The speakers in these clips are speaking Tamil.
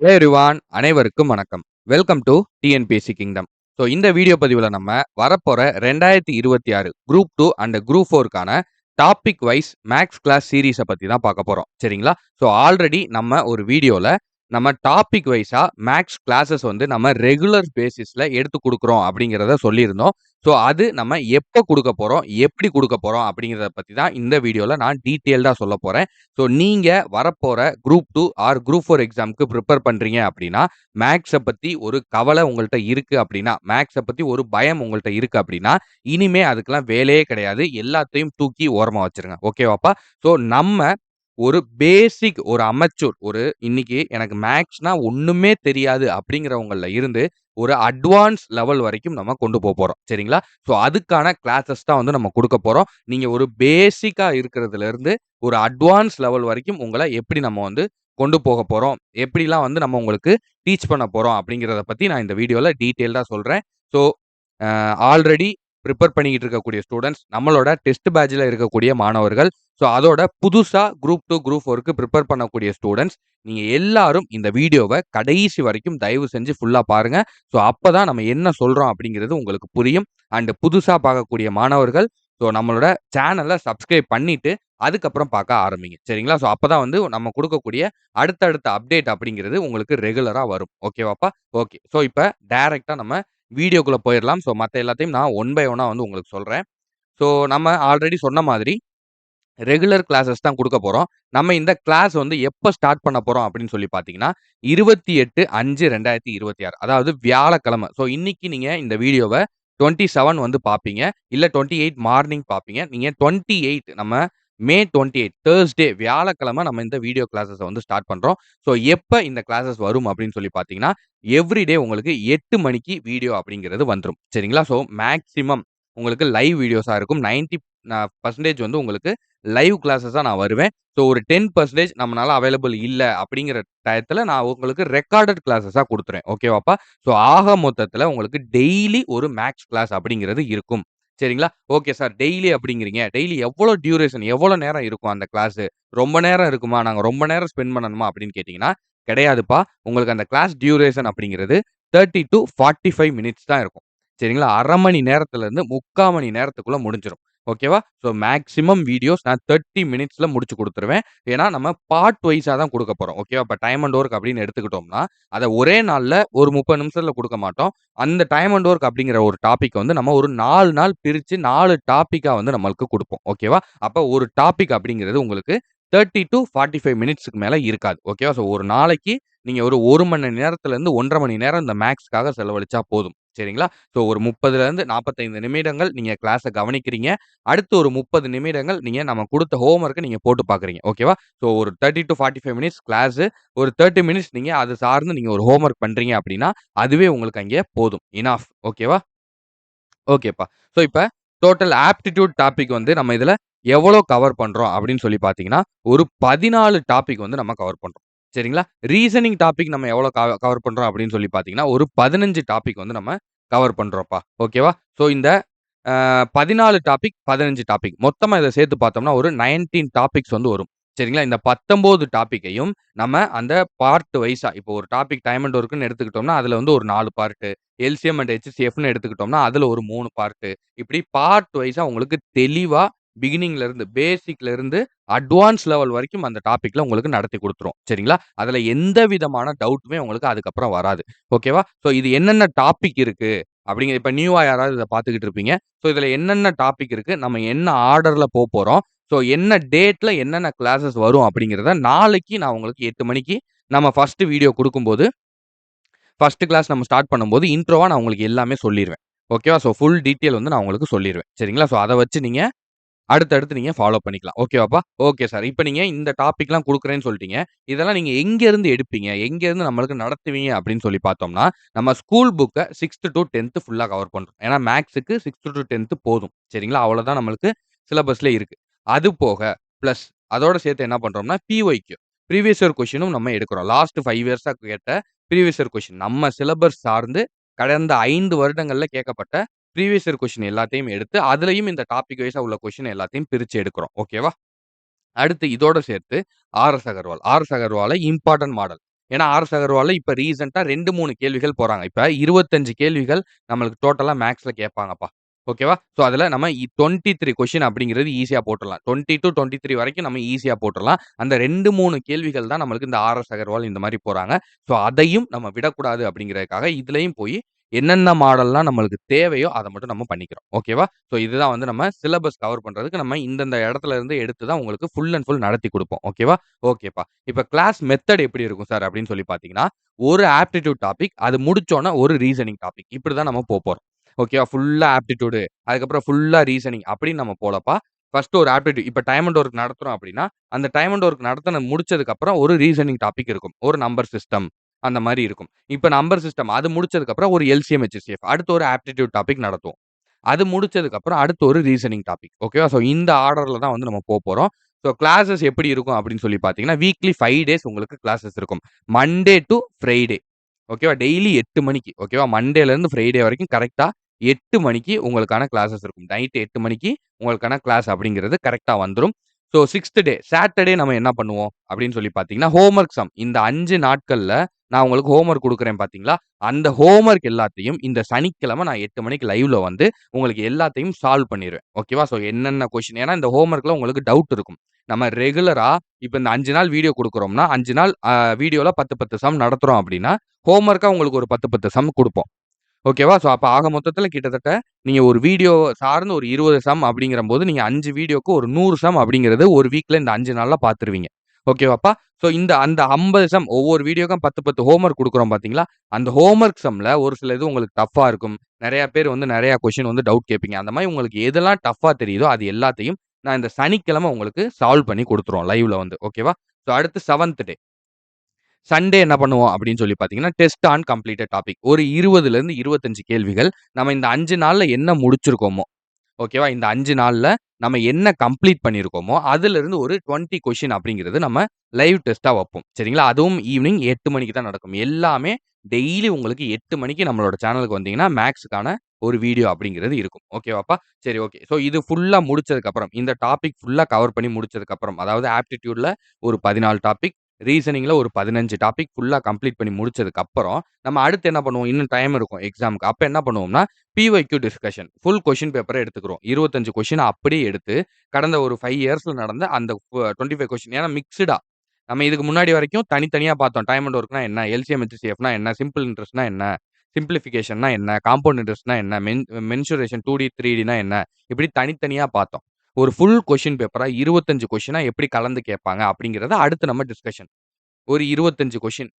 ஹலோ எவ்ரிவான், அனைவருக்கும் வணக்கம். Welcome to TNPSC kingdom. So இந்த வீடியோ பதிவில் நம்ம வரப்போற 2026 குரூப் 2 அண்ட் குரூப் 4க்கான டாபிக் வைஸ் மேக்ஸ் கிளாஸ் சீரீஸை பற்றி தான் பார்க்க போகிறோம். சரிங்களா? ஸோ ஆல்ரெடி நம்ம ஒரு வீடியோவில் நம்ம டாபிக் வைஸாக மேக்ஸ் கிளாஸஸ் வந்து நம்ம ரெகுலர் பேசிஸில் எடுத்து கொடுக்குறோம் அப்படிங்கிறத சொல்லியிருந்தோம். ஸோ அது நம்ம எப்போ கொடுக்க போகிறோம், எப்படி கொடுக்க போகிறோம் அப்படிங்கிறத பற்றி தான் இந்த வீடியோவில் நான் டீட்டெயில்டாக சொல்ல போகிறேன். ஸோ நீங்கள் வரப்போகிற குரூப் 2 ஆர் குரூப் 4 எக்ஸாமுக்கு ப்ரிப்பேர் பண்ணுறீங்க அப்படின்னா, மேக்ஸை பற்றி ஒரு கவலை உங்கள்கிட்ட இருக்குது அப்படின்னா, மேக்ஸை பற்றி ஒரு பயம் உங்கள்கிட்ட இருக்குது அப்படின்னா, இனிமே அதுக்கெல்லாம் வேலையே கிடையாது. எல்லாத்தையும் தூக்கி ஓரமாக வச்சிருங்க. ஓகேவாப்பா? ஸோ நம்ம ஒரு பேசிக் ஒரு அமெச்சூர் இன்னைக்கு எனக்கு மேக்ஸ்னா ஒண்ணுமே தெரியாது அப்படிங்கிறவங்கள்ல இருந்து ஒரு அட்வான்ஸ் லெவல் வரைக்கும் நம்ம கொண்டு போறோம். சரிங்களா? ஸோ அதுக்கான கிளாஸஸ் தான் வந்து நம்ம கொடுக்க போறோம். நீங்க ஒரு பேசிக்கா இருக்கிறதுல இருந்து ஒரு அட்வான்ஸ் லெவல் வரைக்கும் உங்கள எப்படி நம்ம வந்து கொண்டு போக போறோம், எப்படிலாம் வந்து நம்ம உங்களுக்கு டீச் பண்ண போறோம் அப்படிங்கிறத பத்தி நான் இந்த வீடியோல டீட்டெயில்டா சொல்றேன். ஸோ ஆல்ரெடி ப்ரிப்பேர் பண்ணிக்கிட்டு இருக்கக்கூடிய ஸ்டூடெண்ட்ஸ், நம்மளோட டெஸ்ட் பேட்ச்ல இருக்கக்கூடிய மாணவர்கள், ஸோ அதோட புதுசா குரூப் 2, குரூப் 4க்கு ப்ரிப்பேர் பண்ணக்கூடிய ஸ்டூடெண்ட்ஸ், நீங்க எல்லாரும் இந்த வீடியோவ கடைசி வரைக்கும் தயவு செஞ்சு ஃபுல்லா பாருங்க. ஸோ அப்பதான் நம்ம என்ன சொல்றோம் அப்படிங்கிறது உங்களுக்கு புரியும். அண்ட் புதுசா பார்க்கக்கூடிய மாணவர்கள், ஸோ நம்மளோட சேனலை சப்ஸ்கிரைப் பண்ணிட்டு அதுக்கப்புறம் பார்க்க ஆரம்பிங்க. சரிங்களா? ஸோ அப்பதான் வந்து நம்ம கொடுக்கக்கூடிய அடுத்தடுத்த அப்டேட் அப்படிங்கிறது உங்களுக்கு ரெகுலரா வரும். ஓகேவாப்பா? ஓகே. ஸோ இப்ப டைரக்ட்டா நம்ம வீடியோக்குள்ள போயிரலாம். ஸோ மத்த எல்லாத்தையும் நான் ஒன் பை ஒன்னா வந்து உங்களுக்கு சொல்றேன். ஸோ நம்ம ஆல்ரெடி சொன்ன மாதிரி ரெகுலர் கிளாஸஸ் தான் குடுக்க போறோம். நம்ம இந்த கிளாஸ் வந்து எப்ப ஸ்டார்ட் பண்ண போறோம் அப்படின்னு சொல்லி பார்த்தீங்கன்னா, 28/5/2026 அதாவது வியாழக்கிழமை. ஸோ இன்னைக்கு நீங்க இந்த வீடியோவ 27 வந்து பார்ப்பீங்க. இல்ல 28 மார்னிங் பார்ப்பீங்க. நீங்க 28 நம்ம மே 28 தர்ஸ்டே வியாழக்கிழமை நம்ம இந்த வீடியோ கிளாஸஸ வந்து ஸ்டார்ட் பண்றோம். ஸோ எப்ப இந்த கிளாஸஸ் வரும் அப்படின்னு சொல்லி பார்த்தீங்கன்னா, எவ்ரிடே உங்களுக்கு 8 மணிக்கு வீடியோ அப்படிங்கிறது வந்துரும். சரிங்களா? ஸோ மேக்ஸிமம் உங்களுக்கு லைவ் வீடியோஸா இருக்கும். 90% வந்து உங்களுக்கு லைவ் கிளாஸஸா நான் வருவேன். ஸோ ஒரு 10% நம்மனால அவைலபிள் இல்ல அப்படிங்கிற டயத்துல நான் உங்களுக்கு ரெக்கார்டட் கிளாஸஸா குடுத்துருவேன். ஓகேவாப்பா? ஸோ ஆக மொத்தத்துல உங்களுக்கு டெய்லி ஒரு மேக்ஸ் கிளாஸ் அப்படிங்கிறது இருக்கும். சரிங்களா? Okay sir. டெய்லி அப்படிங்கிறீங்க. டெய்லி எவ்வளோ டியூரேஷன் எவ்வளோ நேரம் இருக்கும் அந்த கிளாஸு? ரொம்ப நேரம் இருக்குமா? நாங்க ரொம்ப நேரம் ஸ்பெண்ட் பண்ணணுமா? அப்படின்னு கேட்டீங்கன்னா, கிடையாதுப்பா. உங்களுக்கு அந்த கிளாஸ் டியூரேஷன் அப்படிங்கிறது 30 டூ 45 மினிட்ஸ் தான் இருக்கும். சரிங்களா? 1/2 மணி நேரத்துல இருந்து 3/4 மணி நேரத்துக்குள்ள முடிஞ்சிரும். ஓகேவா? ஸோ மேக்ஸிமம் வீடியோஸ் நான் 30 மினிட்ஸ்ல முடிச்சு குடுத்துருவேன். ஏன்னா, நம்ம பார்ட் வைஸா தான் குடுக்க போறோம். ஓகேவா? இப்ப டைம் அண்ட் வொர்க் அப்படின்னு எடுத்துக்கிட்டோம்னா, அத ஒரே நாள்ல ஒரு 30 நிமிஷத்துல குடுக்க மாட்டோம். அந்த டைம் அண்ட் வொர்க் அப்படிங்கிற ஒரு டாபிக் வந்து நம்ம ஒரு 4 நாள் பிரிச்சு 4 டாபிக்கா வந்து நம்மளுக்கு குடுப்போம். ஓகேவா? அப்ப ஒரு டாபிக் அப்படிங்கிறது உங்களுக்கு 30 டூ 45 மினிட்ஸ்க்கு மேல இருக்காது. ஓகேவா? ஸோ ஒரு நாளைக்கு நீங்க ஒரு 1 மணி நேரத்துல இருந்து 1 1/2 மணி நேரம் இந்த மேக்ஸ்க்காக செலவழிச்சா போதும். சரிங்களா? ஸோ ஒரு 30லேருந்து 45 நிமிடங்கள் நீங்க கிளாஸ கவனிக்கிறீங்க. அடுத்து ஒரு 30 நிமிடங்கள் நீங்க நம்ம குடுத்த ஹோம் ஒர்க்க நீங்க போட்டு பார்க்குறீங்க. ஓகேவா? ஸோ ஒரு 30 டூ 45 மினிட்ஸ் கிளாஸு. ஒரு 30 மினிட்ஸ் நீங்க அது சார்ந்து நீங்க ஒரு ஹோம் ஒர்க் பண்றீங்க அப்படின்னா, அதுவே உங்களுக்கு அங்கே போதும். இனஃப். ஓகேவா? ஓகேப்பா. ஸோ இப்ப டோட்டல் ஆப்டிட்யூட் டாபிக் வந்து நம்ம இதுல எவ்வளோ கவர் பண்றோம் அப்படின்னு சொல்லி பார்த்தீங்கன்னா, ஒரு 14 டாபிக் வந்து நம்ம கவர் பண்றோம். சரிங்களா? ரீசனிங் டாபிக் நம்ம எவ்வளோ கவர் பண்றோம் அப்படின்னு சொல்லி பார்த்தீங்கன்னா, ஒரு 15 டாபிக் வந்து நம்ம கவர் பண்றோம்ப்பா. ஓகேவா? ஸோ இந்த 14 டாபிக், 15 டாபிக் மொத்தமா இத சேர்த்து பார்த்தோம்னா, ஒரு 19 டாபிக்ஸ் வந்து வரும். சரிங்களா? இந்த 19 டாபிக்கையும் நம்ம அந்த பார்ட் வைஸா இப்போ ஒரு டாபிக் டைம் அண்ட் ஒர்க்ன்னு எடுத்துக்கிட்டோம்னா, அதுல வந்து ஒரு 4 பார்ட்டு. எல்சிஎம் அண்ட் ஹெச்சிஎஃப்ன்னு எடுத்துக்கிட்டோம்னா, அதுல ஒரு 3 பார்ட்டு. இப்படி பார்ட் வைஸா உங்களுக்கு தெளிவா பிகினிங்ல இருந்து, பேசிக்ல இருந்து அட்வான்ஸ் லெவல் வரைக்கும் அந்த டாபிக்ல உங்களுக்கு நடத்தி குடுத்துருவோம். சரிங்களா? அதுல எந்த விதமான டவுட்டுமே உங்களுக்கு அதுக்கப்புறம் வராது. ஓகேவா? ஸோ இது என்னென்ன டாபிக் இருக்கு அப்படிங்கிற இப்ப நியூவா யாராவது இத பார்த்துக்கிட்டு இருப்பீங்க. ஸோ இதுல என்னென்ன டாபிக் இருக்கு, நம்ம என்ன ஆர்டர்ல போப்போறோம், ஸோ என்ன டேட்ல என்னென்ன கிளாஸஸ் வரும் அப்படிங்கிறத நாளைக்கு நான் உங்களுக்கு 8 மணிக்கு நம்ம ஃபர்ஸ்ட் வீடியோ குடுக்கும்போது ஃபர்ஸ்ட் கிளாஸ் நம்ம ஸ்டார்ட் பண்ணும்போது, இன்ட்ரோவா நான் உங்களுக்கு எல்லாமே சொல்லிருவேன். ஓகேவா? ஸோ ஃபுல் டீட்டெயில் வந்து நான் உங்களுக்கு சொல்லிருவேன். சரிங்களா? ஸோ அத வச்சு நீங்க அடுத்தடுத்து நீங்க ஃபாலோ பண்ணிக்கலாம். ஓகேவாப்பா? Okay sir. இப்ப நீங்க இந்த டாபிக்லாம் குடுக்குறேன்னு சொல்ட்டீங்க. இதெல்லாம் நீங்க எங்கேருந்து எடுப்பீங்க? எங்கேருந்து நம்மளுக்கு நடத்துவீங்க அப்படின்னு சொல்லி பார்த்தோம்னா, நம்ம ஸ்கூல் புக்க 6த் டூ 10த் ஃபுல்லா கவர் பண்றோம். ஏன்னா மேத்ஸுக்கு 6த் டூ 10த் போதும். சரிங்களா? அவ்வளோதான் நம்மளுக்கு சிலபஸ்ல இருக்கு. அது போக பிளஸ் அதோட சேர்த்து என்ன பண்றோம்னா, பிஒய்க்யூ ப்ரீவியஸ் இயர் கொஸ்டினும் நம்ம எடுக்கிறோம். லாஸ்ட் 5 இயர்ஸா கேட்ட ப்ரீவியஸ் இயர் கொஸ்டின் நம்ம சிலபஸ் சார்ந்து கடந்த 5 வருடங்கள்ல கேட்கப்பட்ட ப்ரீவியஸ் இயர் கொஸ்டின் எல்லாத்தையும் எடுத்து, அதுலயும் இந்த டாபிக் வைஸா உள்ள கொஸ்டின் எல்லாத்தையும் பிரிச்சு எடுக்கிறோம். ஓகேவா? அடுத்து இதோட சேர்த்து ஆர்.எஸ். அகர்வால். ஆர்.எஸ். அகர்வால இம்பார்ட்டன்ட் மாடல். ஏன்னா ஆர்எஸ் அகர்வால்ல இப்ப ரீசென்ட்டா 2, 3 கேள்விகள் போறாங்க. இப்ப 25 கேள்விகள் நம்மளுக்கு டோட்டலா மேத்ஸ்ல கேட்பாங்கப்பா. ஓகேவா? ஸோ அதுல நம்ம 23 கொஸ்டின் அப்படிங்கிறது ஈஸியா போட்டுறலாம். 20 டூ 23 வரைக்கும் நம்ம ஈஸியா போட்டுறலாம். அந்த 2, 3 கேள்விகள் தான் நம்மளுக்கு இந்த ஆர்எஸ் அகர்வால் இந்த மாரி போறாங்க. ஸோ அதையும் நம்ம விடக்கூடாது அப்படிங்கிறதுக்காக இதுலயும் போய் என்னென்ன மாடல்லாம் நம்மளுக்கு தேவையோ அத மட்டும் நம்ம பண்ணிக்கிறோம். ஓகேவா? ஸோ இதுதான் வந்து நம்ம சிலபஸ் கவர் பண்றதுக்கு நம்ம இந்தந்த இடத்துல இருந்து எடுத்து தான் உங்களுக்கு ஃபுல் அண்ட் ஃபுல் நடத்தி குடுப்போம். ஓகேவா? ஓகேப்பா. இப்ப கிளாஸ் மெத்தட் எப்படி இருக்கும் சார் அப்படின்னு சொல்லி பார்த்தீங்கன்னா, ஒரு ஆப்டிட்யூட் டாபிக் அது முடிச்சோன ஒரு ரீசனிங் டாபிக். இப்படி தான் நம்ம போப்போறோம். ஓகேவா? ஃபுல்லா ஆப்டிட்யூடு அதுக்கப்புறம் ஃபுல்லா ரீசனிங் அப்படின்னு நம்ம போலப்பா. ஃபர்ஸ்ட் ஒரு ஆப்டிட்யூட் இப்ப டைம் அண்ட் வொர்க் நடத்துறோம் அப்படின்னா, அந்த டைம் அண்ட் வொர்க் நடத்துன முடிச்சதுக்கு அப்புறம் ஒரு ரீசனிங் டாபிக் இருக்கும். ஒரு நம்பர் சிஸ்டம் அந்த மாரி இருக்கும். இப்ப நம்பர் சிஸ்டம் அது முடிச்சதுக்கு அப்புறம் ஒரு எல்சிஎம், ஹெச்சிஎஃப் அடுத்து ஒரு ஆப்டிட்யூட் டாபிக் நடத்துவோம். அது முடிச்சதுக்கு அப்புறம் அடுத்து ஒரு ரீசனிங் டாபிக். ஓகேவா? ஸோ இந்த ஆர்டர்ல தான் வந்து நம்ம போப்போறோம். ஸோ கிளாஸஸ் எப்படி இருக்கும் அப்படின்னு சொல்லி பார்த்தீங்கன்னா, வீக்லி 5 டேஸ் உங்களுக்கு கிளாஸஸ் இருக்கும். Monday to Friday. ஓகேவா? டெய்லி 8 மணிக்கு. ஓகேவா? மண்டேலருந்து ஃப்ரைடே வரைக்கும் கரெக்ட்டா 8 மணிக்கு உங்களுக்கான கிளாஸஸ் இருக்கும். நைட் 8 மணிக்கு உங்களுக்கான கிளாஸ் அப்படிங்கிறது கரெக்ட்டா வந்துரும். ஸோ 6த் டே சாட்டர்டே நம்ம என்ன பண்ணுவோம் அப்படின்னு சொல்லி பார்த்தீங்கன்னா, ஹோம் ஒர்க் சம் இந்த 5 நாட்கள்ல நான் உங்களுக்கு ஹோம் ஒர்க் குடுக்குறேன் பார்த்தீங்களா? அந்த ஹோம் ஒர்க் எல்லாத்தையும் இந்த சனிக்கிழமை நான் 8 மணிக்கு லைவ்ல வந்து உங்களுக்கு எல்லாத்தையும் சால்வ் பண்ணிருவேன். ஓகேவா? ஸோ என்னென்ன கொஸ்டின் ஏன்னா இந்த ஹோம் ஒர்க்ல உங்களுக்கு டவுட் இருக்கும். நம்ம ரெகுலரா இப்ப இந்த 5 நாள் வீடியோ குடுக்குறோம்னா, 5 நாள் வீடியோல 10, 10 சம் நடத்துறோம் அப்படின்னா, ஹோம் ஒர்க்கா உங்களுக்கு ஒரு 10, 10 சம் குடுப்போம். ஓகேவா? ஸோ அப்ப ஆக மொத்தத்தில கிட்டத்தட்ட நீங்க ஒரு வீடியோ சார்ந்து ஒரு 20 சம் அப்படிங்கிறம்போது, நீங்க 5 வீடியோக்கு ஒரு 100 சம் அப்படிங்கிறது ஒரு வீக்ல இந்த 5 நாள்ல பார்த்துருவீங்க. ஓகேவாப்பா? ஸோ அந்த 50 சம் ஒவ்வொரு வீடியோக்கும் 10, 10 ஹோம் ஒர்க் குடுக்குறோம் பார்த்தீங்களா? அந்த ஹோம் ஒர்க் சம்ல ஒரு சில இது உங்களுக்கு டஃப்பா இருக்கும். நெறைய பேர் வந்து நெறைய கொஸ்டின் வந்து டவுட் கேட்பீங்க. அந்த மாரி உங்களுக்கு எதெல்லாம் டஃப்பா தெரியுதோ, அது எல்லாத்தையும் நான் இந்த சனிக்கிழமை உங்களுக்கு சால்வ் பண்ணி குடுத்துருவோம் லைவ்ல வந்து. ஓகேவா? ஸோ அடுத்து 7த் டே. சண்டே என்ன பண்ணுவோம் அப்படின்னு சொல்லி பார்த்தீங்கன்னா, டெஸ்ட் ஆன் கம்ப்ளீட்டட் டாபிக். ஒரு 20லிருந்து 25 கேள்விகள். நம்ம இந்த 5 நாள்ல என்ன முடிச்சிருக்கோமோ, ஓகேவா? இந்த 5 நாள்ல நம்ம என்ன கம்ப்ளீட் பண்ணியிருக்கோமோ, அதிலிருந்து ஒரு 20 கொஸ்டின் அப்படிங்கிறது நம்ம லைவ் டெஸ்ட்டா வப்போம். சரிங்களா? அதுவும் ஈவினிங் 8 மணிக்கு தான் நடக்கும். எல்லாமே டெய்லி உங்களுக்கு 8 மணிக்கு நம்மளோட சேனலுக்கு வந்தீங்கன்னா, மேத்ஸ்க்கான ஒரு வீடியோ அப்படிங்கிறது இருக்கும். ஓகேவாப்பா? சரி ஓகே. ஸோ இது ஃபுல்லா முடிச்சதுக்கப்புறம், இந்த டாபிக் ஃபுல்லா கவர் பண்ணி முடிச்சதுக்கப்புறம், அதாவது ஆப்டிட்யூட்ல ஒரு 14 டாபிக், ரீசனிங்ல ஒரு 15 டாபிக் ஃபுல்லா கம்ப்ளீட் பண்ணி முடிச்சதுக்கப்புறம், நம்ம அடுத்து என்ன பண்ணுவோம்? இன்னும் டைம் இருக்கும் எக்ஸாம்க்கு. அப்ப என்ன பண்ணுவோம்னா, பிஒய்க்யூ டிஸ்கஷன். ஃபுல் கொஸ்டின் பேப்பர எடுத்துக்கிறோம். 25 கொஸ்டின அப்படியே எடுத்து, கடந்த ஒரு 5 இயர்ஸ்ல நடந்த அந்த 25 கொஸ்டின் ஏன்னா மிக்ஸ்டா. நம்ம இதுக்கு முன்னாடி வரைக்கும் தனித்தனியா பார்த்தோம். டைம் அண்ட் வொர்க்னா என்ன? எல்சிஎம், ஹெச்சிஎஃப்னா என்ன? சிம்பிள் இன்ட்ரெஸ்ட்னா என்ன? சிம்ப்ளிஃபிகேஷன்னா என்ன? காம்பவுண்ட் இன்ட்ரெஸ்ட்னா என்ன? மென்சுரேஷன் 2டி, 3டினா என்ன? இப்படி தனித்தனியா பார்த்தோம். ஒரு ஃபுல் கொஸ்டின் பேப்பரா 25 கொஸ்டினா எப்படி கலந்து கேட்பாங்க? அப்படிங்கிறத அடுத்து நம்ம டிஸ்கஷன். ஒரு 25 கொஸ்டின்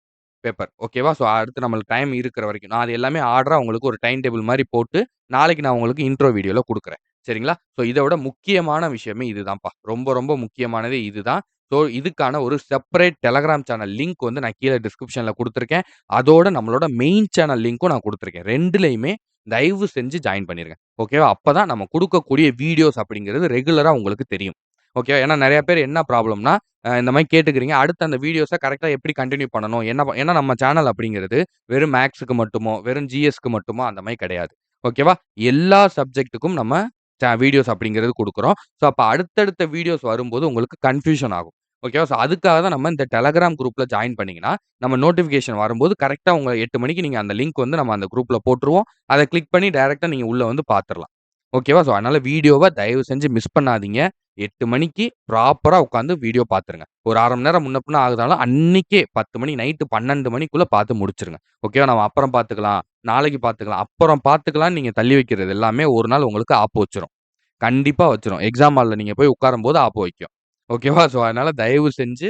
பேப்பர். ஓகேவா? ஸோ அடுத்து நம்மளுக்கு டைம் இருக்கிற வரைக்கும். நான் அது எல்லாமே ஆர்டரா உங்களுக்கு ஒரு டைம் டேபிள் மாரி போட்டு, நாளைக்கு நான் உங்களுக்கு இன்ட்ரோ வீடியோல குடுக்குறேன். சரிங்களா? ஸோ இத விட முக்கியமான விஷயமே இதுதான்ப்பா. ரொம்ப, ரொம்ப முக்கியமானதே இதுதான். ஸோ இதுக்கான ஒரு செப்பரேட் டெலகிராம் சேனல் லிங்க் வந்து நான் கீழ டிஸ்கிரிப்ஷன்ல குடுத்துருக்கேன். அதோட நம்மளோட மெயின் சேனல் லிங்க்கும் நான் குடுத்துருக்கேன். 2லயுமே தயவு செஞ்சு ஜாயின் பண்ணிருங்க. ஓகேவா? அப்பதான் நம்ம குடுக்கக்கூடிய வீடியோஸ் அப்படிங்கிறது ரெகுலரா உங்களுக்கு தெரியும். ஓகேவா? ஏன்னா நெறைய பேர் என்ன ப்ராப்ளம்னா, இந்த மாரி கேட்டுக்கிறீங்க. அடுத்து அந்த வீடியோஸ கரெக்ட்டா எப்படி கன்டின்யூ பண்ணணும்? ஏன்னா நம்ம சேனல் அப்படிங்கிறது வெறும் மேத்ஸ்க்கு மட்டுமோ, வெறும் ஜிஎஸ்க்கு மட்டுமோ அந்த மாரி கிடையாது. ஓகேவா? எல்லா சப்ஜெக்ட்டுக்கும் நம்ம வீடியோஸ் அப்படிங்கிறது குடுக்குறோம். ஸோ அப்ப அடுத்தடுத்த வீடியோஸ் வரும்போது உங்களுக்கு கன்ஃப்யூஷன் ஆகும். ஓகேவா? ஸோ அதுக்காக தான் நம்ம இந்த டெலகிராம் குரூப்ல ஜாயின் பண்ணீங்கன்னா, நம்ம நோட்டிஃபிகேஷன் வரும்போது கரெக்ட்டா உங்க 8 மணிக்கு நீங்க அந்த லிங்க் வந்து நம்ம அந்த குரூப்ல போட்டுருவோம். அத கிளிக் பண்ணி டைரக்ட்டா நீங்க உள்ள வந்து பார்த்துரலாம். ஓகேவா? ஸோ அதனால வீடியோவ தயவு செஞ்சு மிஸ் பண்ணாதீங்க. 8 மணிக்கு ப்ராப்பரா உட்காந்து வீடியோ பார்த்துருங்க. ஒரு 1/2 மணி நேரம் முன்ன பின்ன ஆகுதாலும் அன்னைக்கே 10 மணி நைட்டு 12 மணிக்குள்ள பார்த்து முடிச்சுருங்க. ஓகேவா? நம்ம அப்புறம் பார்த்துக்கலாம், நாளைக்கு பார்த்துக்கலாம், அப்புறம் பார்த்துக்கலாம்ன்னு நீங்க தள்ளி வைக்கிறது எல்லாமே ஒரு நாள் உங்களுக்கு ஆப்பு வச்சுரும். கண்டிப்பா வச்சுரும். எக்ஸாம் ஹால்ல நீங்க போய் உட்காரும்போது ஆப்பு வைக்கும். ஓகேவா? ஸோ அதனால தயவு செஞ்சு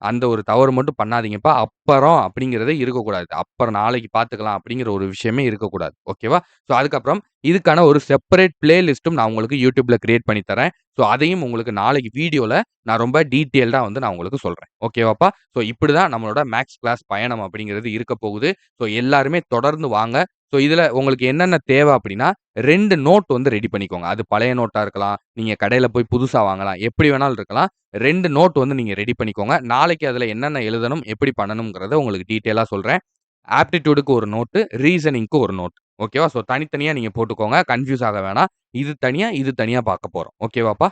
அந்த ஒரு தவறு மட்டும் பண்ணாதீங்கப்பா. அப்புறம் அப்படிங்கிறதே இருக்கக்கூடாது. அப்புறம் நாளைக்கு பார்த்துக்கலாம் அப்படிங்கிற ஒரு விஷயமே இருக்கக்கூடாது. ஓகேவா? ஸோ அதுக்கப்புறம் இதுக்கான ஒரு செப்பரேட் பிளே லிஸ்ட்டும் நான் உங்களுக்கு YouTubeல கிரியேட் பண்ணி தரேன். ஸோ அதையும் உங்களுக்கு நாளைக்கு வீடியோல நான் ரொம்ப டீட்டெயில்டா வந்து நான் உங்களுக்கு சொல்றேன். ஓகேவாப்பா? ஸோ இப்படிதான் நம்மளோட மேத்ஸ் கிளாஸ் பயணம் அப்படிங்கிறது இருக்க போகுது. ஸோ எல்லாருமே தொடர்ந்து வாங்க. ஸோ இதுல உங்களுக்கு என்னென்ன தேவை அப்படின்னா, 2 நோட் வந்து ரெடி பண்ணிக்கோங்க. அது பழைய நோட்டா இருக்கலாம். நீங்க கடையில போய் புதுசா வாங்கலாம். எப்படி வேணாலும் இருக்கலாம். 2 நோட் வந்து நீங்க ரெடி பண்ணிக்கோங்க. நாளைக்கு அதுல என்னென்ன எழுதணும், எப்படி பண்ணணும்ங்கிறத உங்களுக்கு டீட்டெயிலா சொல்றேன். ஆப்டிட்யூடுக்கு ஒரு நோட்டு, ரீசனிங்க்கு ஒரு நோட். ஓகேவா? ஸோ தனித்தனியா நீங்க போட்டுக்கோங்க. கன்ஃப்யூஸ் ஆக வேணாம். இது தனியா, இது தனியா பார்க்க போறோம். ஓகேவாப்பா?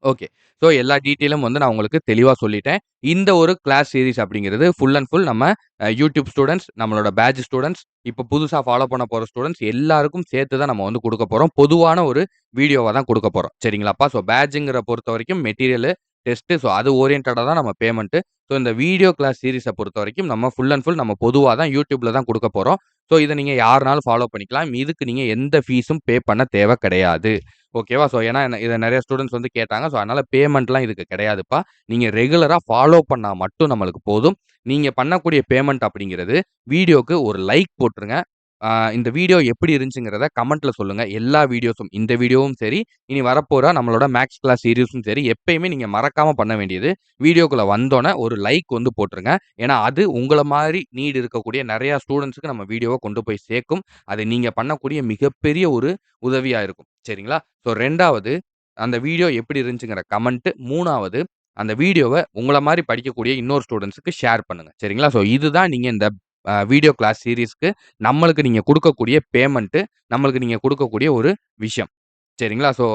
ஓகே. ஸோ எல்லா டீட்டெயிலும் வந்து நான் உங்களுக்கு தெளிவா சொல்லிட்டேன். இந்த ஒரு கிளாஸ் சீரிஸ் அப்படிங்கிறது ஃபுல் அண்ட் ஃபுல் நம்ம யூடியூப் ஸ்டூடண்ட்ஸ், நம்மளோட பேட்ச் ஸ்டூடண்ட்ஸ், இப்ப புதுசா ஃபாலோ பண்ண போற ஸ்டூடண்ட்ஸ் எல்லாருக்கும் சேர்த்து தான் நம்ம வந்து குடுக்கப் போறோம். பொதுவான ஒரு வீடியோவா தான் குடுக்கப் போறோம். சரிங்களாப்பா? ஸோ பேட்ச்ங்கிற பொறுத்தவரைக்கும் மெட்டீரியலு, டெஸ்ட்டு ஸோ அது ஓரியன்டடா தான் நம்ம பேமெண்ட்டு. ஸோ இந்த வீடியோ கிளாஸ் சீரிஸ பொறுத்தவரைக்கும் நம்ம ஃபுல் அண்ட் ஃபுல் நம்ம பொதுவா தான் யூடியூப்ல தான் குடுக்கப் போறோம். ஸோ இத நீங்க யாருனாலும் ஃபாலோ பண்ணிக்கலாம். இதுக்கு நீங்க எந்த ஃபீஸும் பே பண்ண தேவை கிடையாது. ஓகேவா? ஸோ ஏன்னா இத நெறைய ஸ்டூடண்ட்ஸ் வந்து கேட்டாங்க. ஸோ அதனால பேமெண்ட்லாம் இதுக்கு கிடையாதுப்பா. நீங்க ரெகுலரா ஃபாலோ பண்ணா மட்டும் நம்மளுக்கு போதும். நீங்க பண்ணக்கூடிய பேமெண்ட் அப்படிங்கிறது வீடியோக்கு ஒரு லைக் போட்டுருங்க. ஆ இந்த வீடியோ எப்படி இருந்துச்சுங்கிறத கமெண்ட்ல சொல்லுங்க. எல்லா வீடியோஸும் இந்த வீடியோவும் சரி, இனி வரப்போற நம்மளோட மேக்ஸ் கிளாஸ் சீரிஸும் சரி, எப்பயுமே நீங்க மறக்காம பண்ண வேண்டியது, வீடியோக்குள்ள வந்தோனே ஒரு லைக் வந்து போட்டுருங்க. ஏன்னா அது உங்கள மாரி நீட் இருக்கக்கூடிய நெறைய ஸ்டூடண்ட்ஸ்க்கு நம்ம வீடியோவ கொண்டு போய் சேர்க்கும். அது நீங்க பண்ணக்கூடிய மிகப்பெரிய ஒரு உதவியா இருக்கும். சரிங்களா? ஸோ 2வது அந்த வீடியோ எப்படி இருந்துச்சுங்கிற கமெண்ட். 3வது அந்த வீடியோவ உங்கள மாரி படிக்கக்கூடிய இன்னொரு ஸ்டூடண்ட்ஸ்க்கு ஷேர் பண்ணுங்க. சரிங்களா? ஸோ இதுதான் நீங்க இந்த வீடியோ கிளாஸ் சீரிஸ்க்கு நம்மளுக்கு நீங்க குடுக்கக்கூடிய பேமெண்ட். நம்மளுக்கு நீங்க குடுக்கக்கூடிய ஒரு விஷயம். சரிங்களா? ஸோ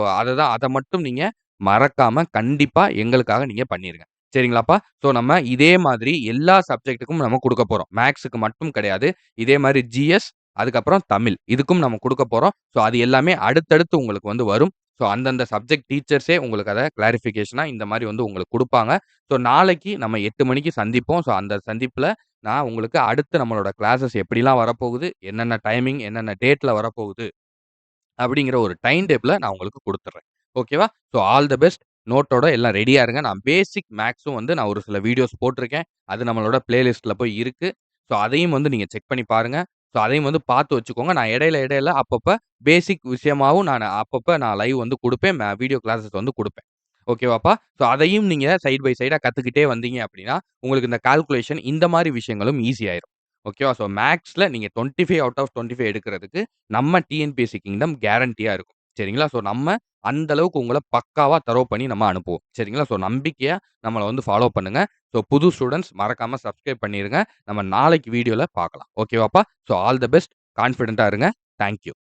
அத மட்டும் நீங்க மறக்காம கண்டிப்பா எங்களுக்காக நீங்க பண்ணிருங்க. சரிங்களாப்பா? ஸோ நம்ம இதே மாதிரி எல்லா சப்ஜெக்ட்டுக்கும் நம்ம குடுக்கப் போறோம். மேத்ஸ்க்கு மட்டும் கிடையாது. இதே மாரி ஜிஎஸ், அதுக்கப்புறம் தமிழ். இதுக்கும் நம்ம குடுக்கப் போறோம். ஸோ அது எல்லாமே அடுத்தடுத்து உங்களுக்கு வந்து வரும். ஸோ அந்தந்த சப்ஜெக்ட் டீச்சர்ஸே உங்களுக்கு அத கிளாரிஃபிகேஷனா இந்த மாரி வந்து உங்களுக்கு குடுப்பாங்க. ஸோ நாளைக்கு நம்ம 8 மணிக்கு சந்திப்போம். ஸோ அந்த சந்திப்புல நான் உங்களுக்கு அடுத்து நம்மளோட கிளாஸஸ் எப்படிலாம் வரப்போகுது, என்னென்ன டைமிங், என்னென்ன டேட்ல வரப்போகுது அப்படிங்கிற ஒரு டைம் டேபிள நான் உங்களுக்கு குடுத்துர்றேன். ஓகேவா? So all the best. நோட்டோட எல்லாம் ரெடியா இருங்க. நான் பேசிக் மேத்ஸும் வந்து நான் ஒரு சில வீடியோஸ் போட்டிருக்கேன். அது நம்மளோட பிளேலிஸ்ட்ல போய் இருக்கு. ஸோ அதையும் வந்து நீங்க செக் பண்ணி பாருங்க. ஸோ அதையும் வந்து பார்த்து வச்சுக்கோங்க. நான் இடையில அப்பப்ப பேசிக் விஷயமாவும் நான் லைவ் வந்து குடுப்பேன். வீடியோ கிளாஸஸ் வந்து குடுப்பேன். ஓகேவாப்பா? ஸோ அதையும் நீங்க சைட் பை சைடா கத்துக்கிட்டே வந்தீங்க அப்படின்னா, உங்களுக்கு இந்த கால்குலேஷன் இந்த மாரி விஷயங்களும் ஈஸி ஆயிரும். ஓகேவா? ஸோ மேத்ஸ்ல நீங்க 25 அவுட் ஆஃப் 25 எடுக்கிறதுக்கு நம்ம டிஎன்பிஎஸ்சி கிங்டம் கேரண்டியா இருக்கும். சரிங்களா? ஸோ நம்ம அந்த அளவுக்கு உங்கள பக்காவா தரோவ் பண்ணி நம்ம அனுப்புவோம். சரிங்களா? ஸோ நம்பிக்கையா நம்மள வந்து ஃபாலோ பண்ணுங்க. ஸோ புது ஸ்டூடண்ட்ஸ் மறக்காம சப்ஸ்கிரைப் பண்ணிருங்க. நம்ம நாளைக்கு வீடியோல பார்க்கலாம். ஓகேவாப்பா? So all the best. கான்ஃபிடென்ட்டா இருங்க. Thank you.